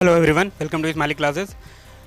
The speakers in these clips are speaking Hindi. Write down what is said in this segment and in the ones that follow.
Hello everyone, welcome to Smiley classes.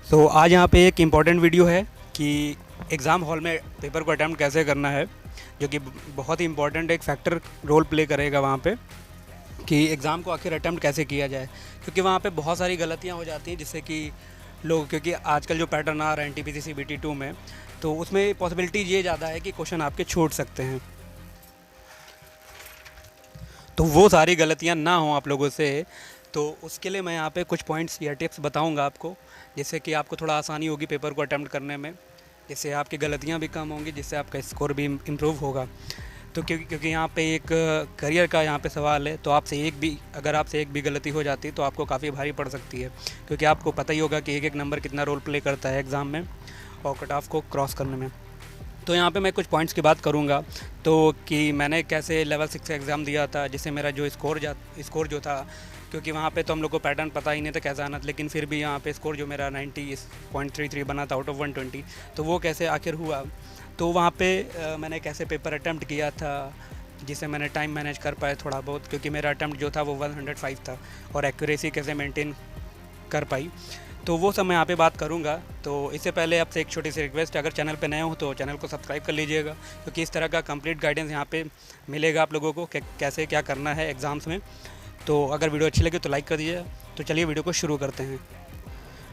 So आज यहाँ पे एक इम्पॉर्टेंट वीडियो है कि एग्ज़ाम हॉल में पेपर को अटैम्प्ट कैसे करना है, जो कि बहुत ही इम्पॉर्टेंट एक फैक्टर रोल प्ले करेगा वहाँ पे कि एग्ज़ाम को आखिर अटैम्प्ट कैसे किया जाए। क्योंकि वहाँ पे बहुत सारी गलतियाँ हो जाती हैं जिससे कि लोग, क्योंकि आजकल जो पैटर्न आ रहा है NTPC CBT 2 में, तो उसमें पॉसिबिलिटी ये ज़्यादा है कि क्वेश्चन आपके छूट सकते हैं। तो वो सारी गलतियाँ ना हों आप लोगों से, तो उसके लिए मैं यहाँ पे कुछ पॉइंट्स या टिप्स बताऊँगा आपको, जिससे कि आपको थोड़ा आसानी होगी पेपर को अटेम्प्ट करने में, जिससे आपकी गलतियाँ भी कम होंगी, जिससे आपका स्कोर भी इम्प्रूव होगा। तो क्योंकि यहाँ पे एक करियर का यहाँ पे सवाल है, तो अगर आपसे एक भी गलती हो जाती है तो आपको काफ़ी भारी पड़ सकती है। क्योंकि आपको पता ही होगा कि एक एक नंबर कितना रोल प्ले करता है एग्ज़ाम में और कट ऑफ को क्रॉस करने में। तो यहाँ पे मैं कुछ पॉइंट्स की बात करूँगा, तो कि मैंने कैसे लेवल 6 का एग्ज़ाम दिया था, जिससे मेरा जो स्कोर जो था, क्योंकि वहाँ पे तो हम लोग को पैटर्न पता ही नहीं था कैसा आना था, लेकिन फिर भी यहाँ पे स्कोर जो मेरा 90.33 बना था आउट ऑफ 120, तो वो कैसे आखिर हुआ। तो वहाँ पे मैंने कैसे पेपर अटैम्प्ट किया था, जिससे मैंने टाइम मैनेज कर पाया थोड़ा बहुत, क्योंकि मेरा अटैम्प्ट जो था वो 105 था, और एक्यूरेसी कैसे मेंटेन कर पाई, तो वो सब मैं यहाँ पे बात करूँगा। तो इससे पहले आपसे एक छोटी सी रिक्वेस्ट है, अगर चैनल पे नए हो तो चैनल को सब्सक्राइब कर लीजिएगा, क्योंकि इस तरह का कंप्लीट गाइडेंस यहाँ पे मिलेगा आप लोगों को कैसे क्या करना है एग्ज़ाम्स में। तो अगर वीडियो अच्छी लगे तो लाइक कर दीजिए। तो चलिए वीडियो को शुरू करते हैं।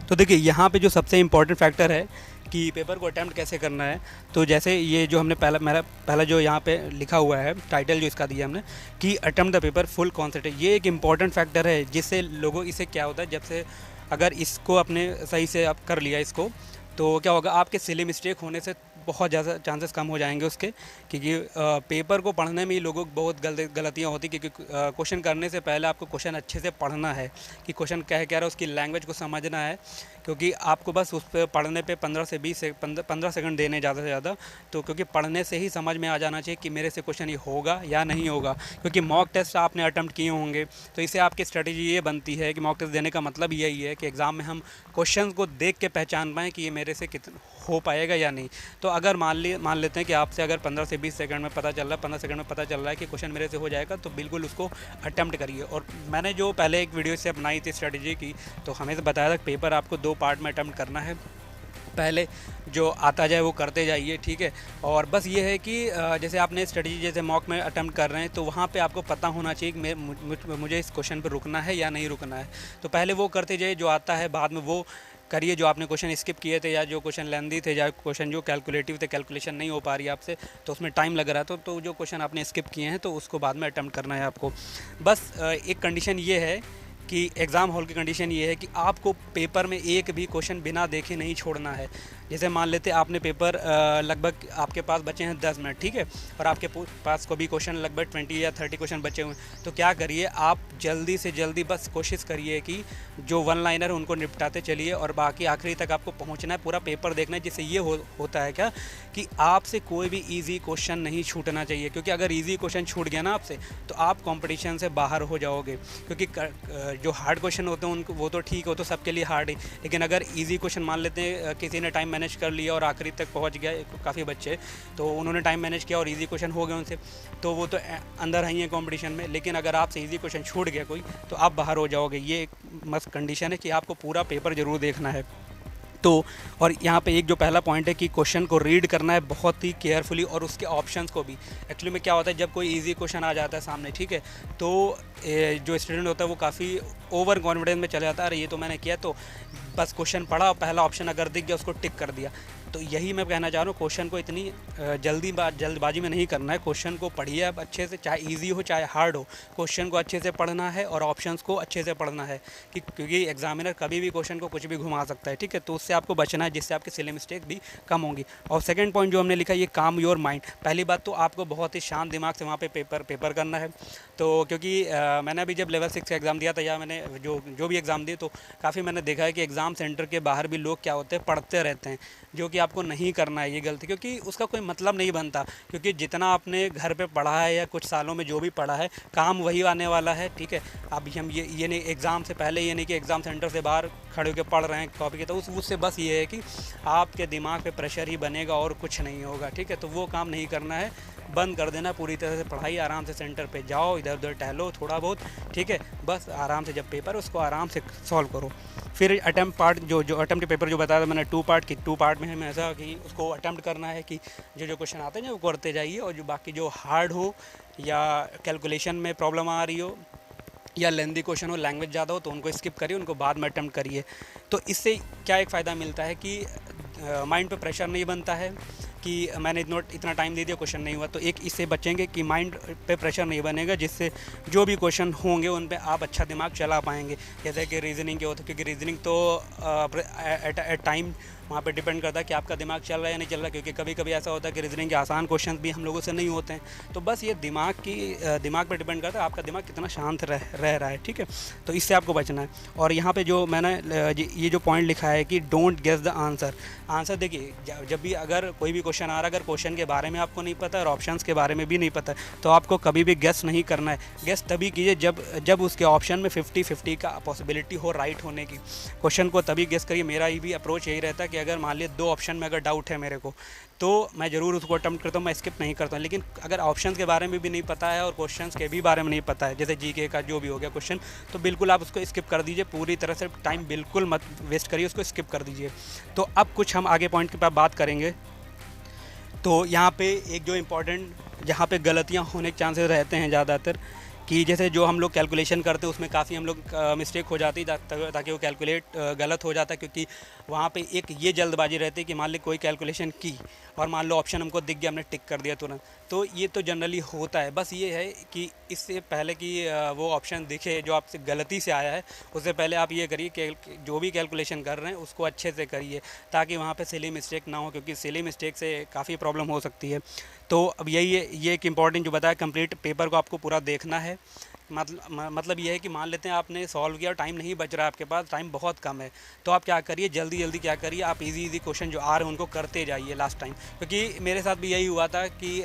तो देखिए, यहाँ पे जो सबसे इम्पॉर्टेंट फैक्टर है कि पेपर को अटैम्प्ट कैसे करना है, तो जैसे ये जो हमने मेरा पहला जो यहाँ पे लिखा हुआ है टाइटल जो इसका दिया हमने कि attempt the paper full concentrate, ये एक इम्पॉर्टेंट फैक्टर है, जिससे लोगों इससे क्या होता है, जब से अगर इसको अपने सही से आप कर लिया इसको, तो क्या होगा, आपके सिली मिस्टेक होने से बहुत ज़्यादा चांसेस कम हो जाएंगे उसके। क्योंकि पेपर को पढ़ने में ही लोगों को बहुत गलतियाँ होती, क्योंकि क्वेश्चन करने से पहले आपको क्वेश्चन अच्छे से पढ़ना है कि क्वेश्चन कह क्या रहा है, उसकी लैंग्वेज को समझना है। क्योंकि आपको बस उस पर पढ़ने पे 15 से 20 से 15 सेकंड देने ज़्यादा से ज़्यादा। तो क्योंकि पढ़ने से ही समझ में आ जाना चाहिए कि मेरे से क्वेश्चन ये होगा या नहीं होगा। क्योंकि मॉक टेस्ट आपने अटैम्प्ट किए होंगे, तो इससे आपकी स्ट्रेटेजी ये बनती है कि मॉक टेस्ट देने का मतलब यही है कि एग्ज़ाम में हम क्वेश्चन को देख के पहचान पाएँ कि ये मेरे से कितना हो पाएगा या नहीं। तो अगर मान लेते हैं कि आपसे अगर 15 से 20 सेकंड में पता चल रहा है, 15 सेकंड में पता चल रहा है कि क्वेश्चन मेरे से हो जाएगा, तो बिल्कुल उसको अटेम्प्ट करिए। और मैंने जो पहले एक वीडियो से अपनाई थी स्ट्रेटजी की, तो हमें तो बताया था कि पेपर आपको 2 पार्ट में अटेम्प्ट करना है। पहले जो आता जाए वो करते जाइए, ठीक है। और बस ये है कि जैसे आपने स्ट्रेटजी जैसे मॉक में अटेम्प्ट कर रहे हैं, तो वहाँ पे आपको पता होना चाहिए कि मुझे इस क्वेश्चन पर रुकना है या नहीं रुकना है। तो पहले वो करते जाइए, जो आता है बाद में वो करिए। जो आपने क्वेश्चन स्किप किए थे, या जो क्वेश्चन लेंदी थे, या क्वेश्चन जो कैलकुलेटिव थे, कैलकुलेशन नहीं हो पा रही है आपसे, तो उसमें टाइम लग रहा था, तो जो क्वेश्चन आपने स्किप किए हैं तो उसको बाद में अटेम्प्ट करना है आपको। बस एक कंडीशन ये है कि एग्ज़ाम हॉल की कंडीशन ये है कि आपको पेपर में एक भी क्वेश्चन बिना देखे नहीं छोड़ना है। जैसे मान लेते आपने पेपर लगभग आपके पास बचे हैं 10 मिनट, ठीक है, और आपके पास को भी क्वेश्चन लगभग 20 या 30 क्वेश्चन बचे हुए हैं, तो क्या करिए, आप जल्दी से जल्दी बस कोशिश करिए कि जो वन लाइनर उनको निपटाते चलिए, और बाकी आखिरी तक आपको पहुंचना है, पूरा पेपर देखना है। जिससे ये होता है क्या कि आपसे कोई भी ईजी क्वेश्चन नहीं छूटना चाहिए। क्योंकि अगर ईजी क्वेश्चन छूट गया ना आपसे, तो आप कॉम्पिटिशन से बाहर हो जाओगे। क्योंकि जो हार्ड क्वेश्चन होते हैं उनको, वो तो ठीक हो, तो सबके लिए हार्ड ही, लेकिन अगर ईजी क्वेश्चन मान लेते हैं किसी ने टाइम मैनेज कर लिया और आखिरी तक पहुंच गया, काफ़ी बच्चे तो उन्होंने टाइम मैनेज किया और इजी क्वेश्चन हो गए उनसे, तो वो तो अंदर ही है कंपटीशन में। लेकिन अगर आपसे इजी क्वेश्चन छूट गया कोई, तो आप बाहर हो जाओगे। ये एक मस्त कंडीशन है कि आपको पूरा पेपर ज़रूर देखना है। तो और यहाँ पे एक जो पहला पॉइंट है कि क्वेश्चन को रीड करना है बहुत ही केयरफुली, और उसके ऑप्शंस को भी। एक्चुअली में क्या होता है, जब कोई इजी क्वेश्चन आ जाता है सामने, ठीक है, तो जो स्टूडेंट होता है वो काफ़ी ओवर कॉन्फिडेंस में चला जाता है, अरे ये तो मैंने किया, तो बस क्वेश्चन पढ़ा, पहला ऑप्शन अगर दिख गया उसको टिक कर दिया। तो यही मैं कहना चाह रहा हूँ, क्वेश्चन को इतनी जल्दबाजी में नहीं करना है। क्वेश्चन को पढ़िए आप अच्छे से, चाहे इजी हो चाहे हार्ड हो, क्वेश्चन को अच्छे से पढ़ना है और ऑप्शंस को अच्छे से पढ़ना है, क्योंकि एग्जामिनर कभी भी क्वेश्चन को कुछ भी घुमा सकता है, ठीक है। तो उससे आपको बचना है, जिससे आपकी सिली मिस्टेक भी कम होंगी। और सेकंड पॉइंट जो हमने लिखा, ये काम योर माइंड। पहली बात तो आपको बहुत ही शांत दिमाग से वहाँ पे पेपर करना है। तो क्योंकि मैंने अभी जब लेवल 6 का एग्ज़ाम दिया था, या मैंने जो भी एग्ज़ाम दिए, तो काफ़ी मैंने देखा है कि एग्ज़ाम सेंटर के बाहर भी लोग क्या होते हैं, पढ़ते रहते हैं, जो कि आपको नहीं करना है ये गलती, क्योंकि उसका कोई मतलब नहीं बनता। क्योंकि जितना आपने घर पे पढ़ा है या कुछ सालों में जो भी पढ़ा है, काम वही आने वाला है, ठीक है। अब हम ये नहीं एग्ज़ाम से पहले ये नहीं कि एग्ज़ाम सेंटर से बाहर खड़े होकर पढ़ रहे हैं कॉपी के, तो उससे बस ये है कि आपके दिमाग पे प्रेशर ही बनेगा और कुछ नहीं होगा, ठीक है। तो वो काम नहीं करना है, बंद कर देना पूरी तरह से पढ़ाई। आराम से सेंटर पे जाओ, इधर उधर टहलो थोड़ा बहुत, ठीक है। बस आराम से जब पेपर उसको आराम से सॉल्व करो। फिर अटैम्प्ट पार्ट जो अटैम्प्ट पेपर जो बताया था मैंने, टू पार्ट में हमें ऐसा कि उसको अटैम्प्ट करना है कि जो क्वेश्चन आते हैं वो करते जाइए, और जो बाकी जो हार्ड हो या कैलकुलेशन में प्रॉब्लम आ रही हो या लेंदी क्वेश्चन हो, लैंग्वेज ज़्यादा हो, तो उनको स्किप करिए, उनको बाद में अटैम्प्ट करिए। तो इससे क्या एक फ़ायदा मिलता है कि माइंड पे प्रेशर नहीं बनता है कि मैंने इतना टाइम दे दिया, क्वेश्चन नहीं हुआ। तो एक इससे बचेंगे कि माइंड पे प्रेशर नहीं बनेगा, जिससे जो भी क्वेश्चन होंगे उन पे आप अच्छा दिमाग चला पाएंगे। जैसे कि रीजनिंग के होते, क्योंकि रीजनिंग तो एट टाइम वहाँ पे डिपेंड करता है कि आपका दिमाग चल रहा है या नहीं चल रहा, क्योंकि कभी कभी ऐसा होता है कि रीजनिंग के आसान क्वेश्चन भी हम लोगों से नहीं होते हैं। तो बस ये दिमाग पर डिपेंड करता है आपका दिमाग कितना शांत रह रहा है, ठीक है। तो इससे आपको बचना है। और यहाँ पे जो मैंने ये जो पॉइंट लिखा है कि डोंट गेस द आंसर देखिए, जब भी अगर कोई भी क्वेश्चन आ रहा है, अगर क्वेश्चन के बारे में आपको नहीं पता और ऑप्शंस के बारे में भी नहीं पता, तो आपको कभी भी गेस नहीं करना है। गेस तभी कीजिए जब उसके ऑप्शन में 50-50 का पॉसिबिलिटी हो राइट होने की। क्वेश्चन को तभी गेस करिए। मेरा ही भी अप्रोच यही रहता है कि अगर मान लिया 2 ऑप्शन में अगर डाउट है मेरे को, तो मैं ज़रूर उसको अटेम्प्ट करता हूँ, मैं स्किप नहीं करता हूँ। लेकिन अगर ऑप्शंस के बारे में भी नहीं पता है और क्वेश्चंस के भी बारे में नहीं पता है, जैसे जीके का जो भी हो गया क्वेश्चन, तो बिल्कुल आप उसको स्किप कर दीजिए। पूरी तरह से टाइम बिल्कुल मत वेस्ट करिए, उसको स्किप कर दीजिए। तो अब कुछ हम आगे पॉइंट के पास बात करेंगे। तो यहाँ पे एक जो इम्पॉर्टेंट जहाँ पे गलतियाँ होने के चांसेस रहते हैं ज़्यादातर, कि जैसे जो हम लोग कैलकुलेशन करते हैं उसमें काफ़ी हम लोग मिस्टेक हो जाती है, ताकि वो कैलकुलेट गलत हो जाता है। क्योंकि वहाँ पे एक ये जल्दबाजी रहती है कि मान ली कोई कैलकुलेशन की और मान लो ऑप्शन हमको दिख गया, हमने टिक कर दिया तुरंत। तो ये तो जनरली होता है। बस ये है कि इससे पहले कि वो ऑप्शन दिखे जो आपसे गलती से आया है, उससे पहले आप ये करिए कि जो भी कैलकुलेशन कर रहे हैं उसको अच्छे से करिए, ताकि वहाँ पे सिली मिस्टेक ना हो, क्योंकि सिली मिस्टेक से काफ़ी प्रॉब्लम हो सकती है। तो अब यही है, ये एक इम्पॉर्टेंट जो बताया, कंप्लीट पेपर को आपको पूरा देखना है। मतलब ये है कि मान लेते हैं आपने सॉल्व किया, टाइम नहीं बच रहा है आपके पास, टाइम बहुत कम है, तो आप क्या करिए, जल्दी क्या करिए, आप इजी क्वेश्चन जो आ रहे हैं उनको करते जाइए लास्ट टाइम। क्योंकि मेरे साथ भी यही हुआ था कि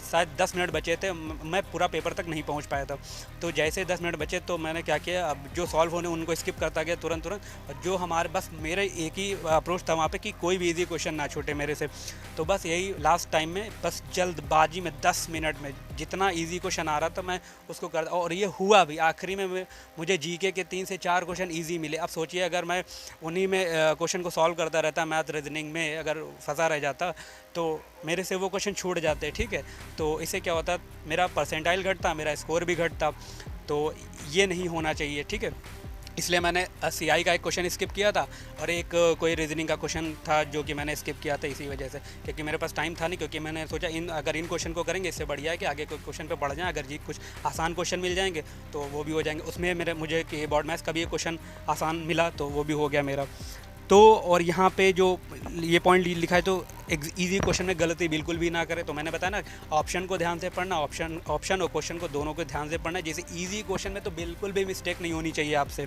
शायद 10 मिनट बचे थे, मैं पूरा पेपर तक नहीं पहुंच पाया था। तो जैसे 10 मिनट बचे तो मैंने क्या किया, अब जो सॉल्व होने उनको स्किप करता गया तुरंत। और जो हमारे बस मेरे एक ही अप्रोच था वहाँ पे कि कोई भी इजी क्वेश्चन ना छूटे मेरे से। तो बस यही लास्ट टाइम में बस जल्दबाजी में 10 मिनट में जितना ईजी क्वेश्चन आ रहा था मैं उसको कर, और ये हुआ भी। आखिरी में मुझे जीके के 3 से 4 क्वेश्चन ईजी मिले। अब सोचिए अगर मैं उन्हीं में क्वेश्चन को सॉल्व करता रहता, मैथ रीजनिंग में अगर फंसा रह जाता, तो मेरे से वो क्वेश्चन छूट जाते, ठीक है। तो इससे क्या होता, मेरा परसेंटाइल घटता, मेरा स्कोर भी घटता। तो ये नहीं होना चाहिए, ठीक है। इसलिए मैंने सीआई का एक क्वेश्चन स्किप किया था, और एक कोई रीजनिंग का क्वेश्चन था जो कि मैंने स्किप किया था इसी वजह से, क्योंकि मेरे पास टाइम था नहीं। क्योंकि मैंने सोचा अगर इन क्वेश्चन को करेंगे इससे बढ़िया है कि आगे कोई क्वेश्चन पे बढ़ जाए। अगर जी कुछ आसान क्वेश्चन मिल जाएंगे तो वो भी हो जाएंगे। उसमें मुझे कि बोर्ड मैथ्स का भी एक क्वेश्चन आसान मिला, तो वो भी हो गया मेरा। तो और यहाँ पे जो ये पॉइंट लिखा है, तो इजी क्वेश्चन में गलती बिल्कुल भी ना करें। तो मैंने बताया ना, ऑप्शन को ध्यान से पढ़ना, ऑप्शन और क्वेश्चन को दोनों को ध्यान से पढ़ना। जैसे इजी क्वेश्चन में तो बिल्कुल भी मिस्टेक नहीं होनी चाहिए आपसे।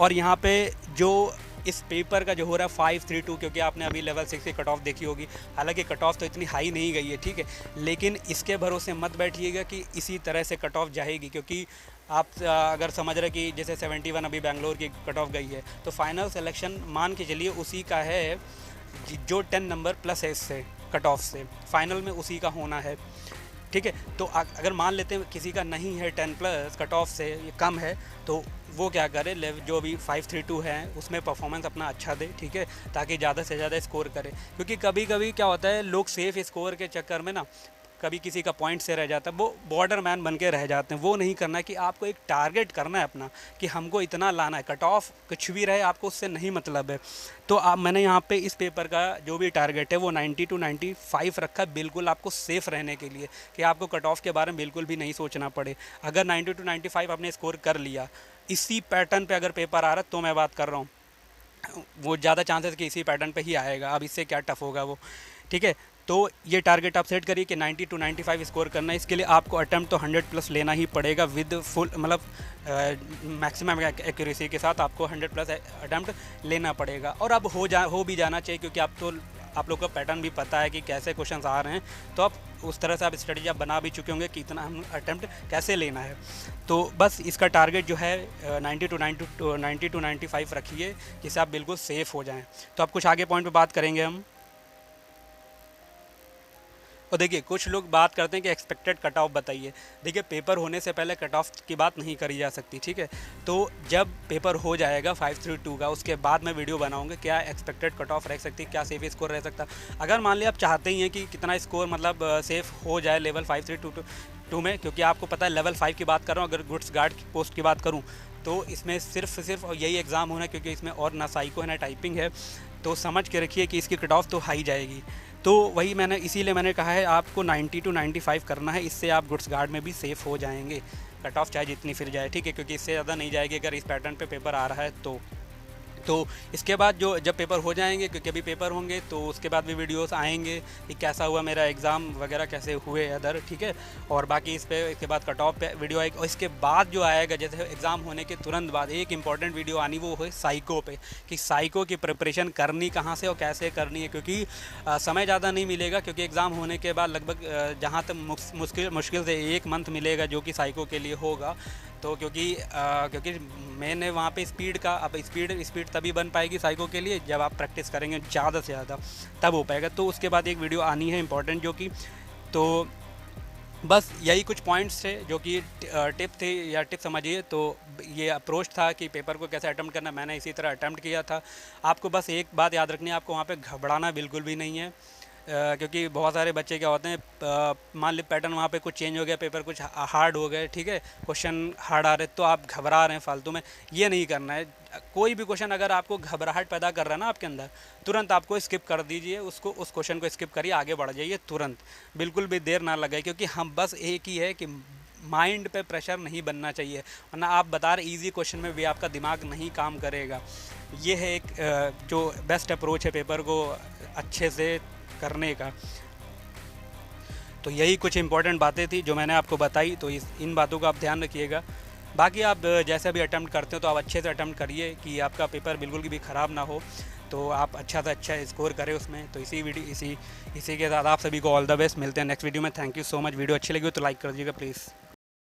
और यहाँ पे जो इस पेपर का जो हो रहा है 532, क्योंकि आपने अभी लेवल 6 की कट ऑफ देखी होगी। हालांकि कट ऑफ तो इतनी हाई नहीं गई है, ठीक है, लेकिन इसके भरोसे मत बैठिएगा कि इसी तरह से कट ऑफ जाएगी। क्योंकि आप अगर समझ रहे कि जैसे 71 अभी बेंगलोर की कट ऑफ गई है, तो फाइनल सिलेक्शन मान के चलिए उसी का है जो 10 नंबर प्लस है इससे कट ऑफ से, फाइनल में उसी का होना है, ठीक है। तो अगर मान लेते हैं किसी का नहीं है 10 प्लस कट ऑफ से ये कम है, तो वो क्या करे, जो भी 532 है उसमें परफॉर्मेंस अपना अच्छा दे, ठीक है, ताकि ज़्यादा से ज़्यादा स्कोर करे। क्योंकि कभी कभी क्या होता है, लोग सेफ स्कोर के चक्कर में ना कभी किसी का पॉइंट से रह जाता है, वो बॉर्डर मैन बन के रह जाते हैं। वो नहीं करना है कि आपको एक टारगेट करना है अपना कि हमको इतना लाना है। कट ऑफ कुछ भी रहे, आपको उससे नहीं मतलब है। तो मैंने यहाँ पे इस पेपर का जो भी टारगेट है वो 90 to 95 रखा है, बिल्कुल आपको सेफ़ रहने के लिए, कि आपको कट ऑफ के बारे में बिल्कुल भी नहीं सोचना पड़े। अगर 90 to 95 आपने स्कोर कर लिया, इसी पैटर्न पे अगर पेपर आ रहा है, तो मैं बात कर रहा हूँ वो ज़्यादा चांसेस कि इसी पैटर्न पे ही आएगा। अब इससे क्या टफ होगा वो, ठीक है। तो ये टारगेट आप सेट करिए कि 90 to 95 स्कोर करना है। इसके लिए आपको अटैम्प्ट तो 100 प्लस लेना ही पड़ेगा, विद फुल मतलब मैक्सिमम एक्यूरेसी के साथ आपको 100 प्लस अटैम्प्ट लेना पड़ेगा। और अब हो भी जाना चाहिए, क्योंकि आप तो आप लोग का पैटर्न भी पता है कि कैसे क्वेश्चंस आ रहे हैं, तो आप उस तरह से आप स्ट्रेटजी आप बना भी चुके होंगे कि इतना हम अटैम्प्ट कैसे लेना है। तो बस इसका टारगेट जो है 90 टू 95 रखिए, जिससे आप बिल्कुल सेफ़ हो जाएँ। तो अब कुछ आगे पॉइंट पे बात करेंगे हम। और देखिए कुछ लोग बात करते हैं कि एक्सपेक्टेड कट ऑफ बताइए। देखिए पेपर होने से पहले कट ऑफ की बात नहीं करी जा सकती, ठीक है। तो जब पेपर हो जाएगा 532 का, उसके बाद मैं वीडियो बनाऊंगा क्या एक्सपेक्टेड कट ऑफ रह सकती है, क्या सेफ स्कोर रह सकता। अगर मान लिया आप चाहते ही हैं कि कितना स्कोर मतलब सेफ़ हो जाए लेवल 5322 में, क्योंकि आपको पता है लेवल 5 की बात कर रहा हूँ, अगर गुड्स गार्ड की पोस्ट की बात करूँ तो इसमें सिर्फ यही एग्ज़ाम होना है, क्योंकि इसमें और ना साइको है ना टाइपिंग है। तो समझ के रखिए कि इसकी कट ऑफ तो हाई जाएगी। तो वही इसीलिए मैंने कहा है आपको 90 टू 95 करना है, इससे आप गुड्स गार्ड में भी सेफ़ हो जाएंगे। कट ऑफ चाहे जितनी फिर जाए, ठीक है, क्योंकि इससे ज़्यादा नहीं जाएगी अगर इस पैटर्न पे पेपर आ रहा है तो इसके बाद जब पेपर हो जाएंगे, क्योंकि अभी पेपर होंगे तो उसके बाद भी वीडियोस आएंगे कि कैसा हुआ मेरा एग्ज़ाम वगैरह, कैसे हुए अदर, ठीक है। और बाकी इसके बाद कट ऑफ पे वीडियो आएगी। और इसके बाद जो आएगा, जैसे एग्ज़ाम होने के तुरंत बाद एक इंपॉर्टेंट वीडियो आनी, वो है साइको पे, कि साइको की प्रिपरेशन करनी कहाँ से और कैसे करनी है। क्योंकि समय ज़्यादा नहीं मिलेगा, क्योंकि एग्ज़ाम होने के बाद लगभग जहाँ तक मुश्किल से 1 मंथ मिलेगा जो कि साइको के लिए होगा। तो क्योंकि मैंने वहाँ पे स्पीड का, अब स्पीड तभी बन पाएगी साइको के लिए जब आप प्रैक्टिस करेंगे ज़्यादा से ज़्यादा, तब हो पाएगा। तो उसके बाद एक वीडियो आनी है इंपॉर्टेंट, जो कि तो बस यही कुछ पॉइंट्स थे जो कि टिप थे, या टिप समझिए। तो ये अप्रोच था कि पेपर को कैसे अटेम्प्ट करना, मैंने इसी तरह अटेम्प्ट किया था। आपको बस एक बात याद रखनी है, आपको वहाँ पे घबराना बिल्कुल भी नहीं है। क्योंकि बहुत सारे बच्चे क्या होते हैं, मान ली पैटर्न वहाँ पे कुछ चेंज हो गया, पेपर कुछ हार्ड हो गए, ठीक है, क्वेश्चन हार्ड आ रहे, तो आप घबरा रहे हैं फालतू में, ये नहीं करना है। कोई भी क्वेश्चन अगर आपको घबराहट पैदा कर रहा है ना आपके अंदर, तुरंत आपको स्किप कर दीजिए, उस क्वेश्चन को स्किप करिए, आगे बढ़ जाइए तुरंत, बिल्कुल भी देर ना लगाए। क्योंकि हम बस एक ही है कि माइंड पे प्रेशर नहीं बनना चाहिए, वरना आप बता रहे इजी क्वेश्चन में भी आपका दिमाग नहीं काम करेगा। ये है एक जो बेस्ट अप्रोच है पेपर को अच्छे से करने का। तो यही कुछ इंपॉर्टेंट बातें थी जो मैंने आपको बताई, तो इन बातों का आप ध्यान रखिएगा। बाकी आप जैसे भी अटेम्प्ट करते हो तो आप अच्छे से अटेम्प्ट करिए कि आपका पेपर बिल्कुल भी ख़राब ना हो, तो आप अच्छा से अच्छा स्कोर करें उसमें। तो इसी के साथ आप सभी को ऑल द बेस्ट। मिलते हैं नेक्स्ट वीडियो में। Thank you so much. Video अच्छी लगी हो तो लाइक कर दीजिएगा प्लीज़।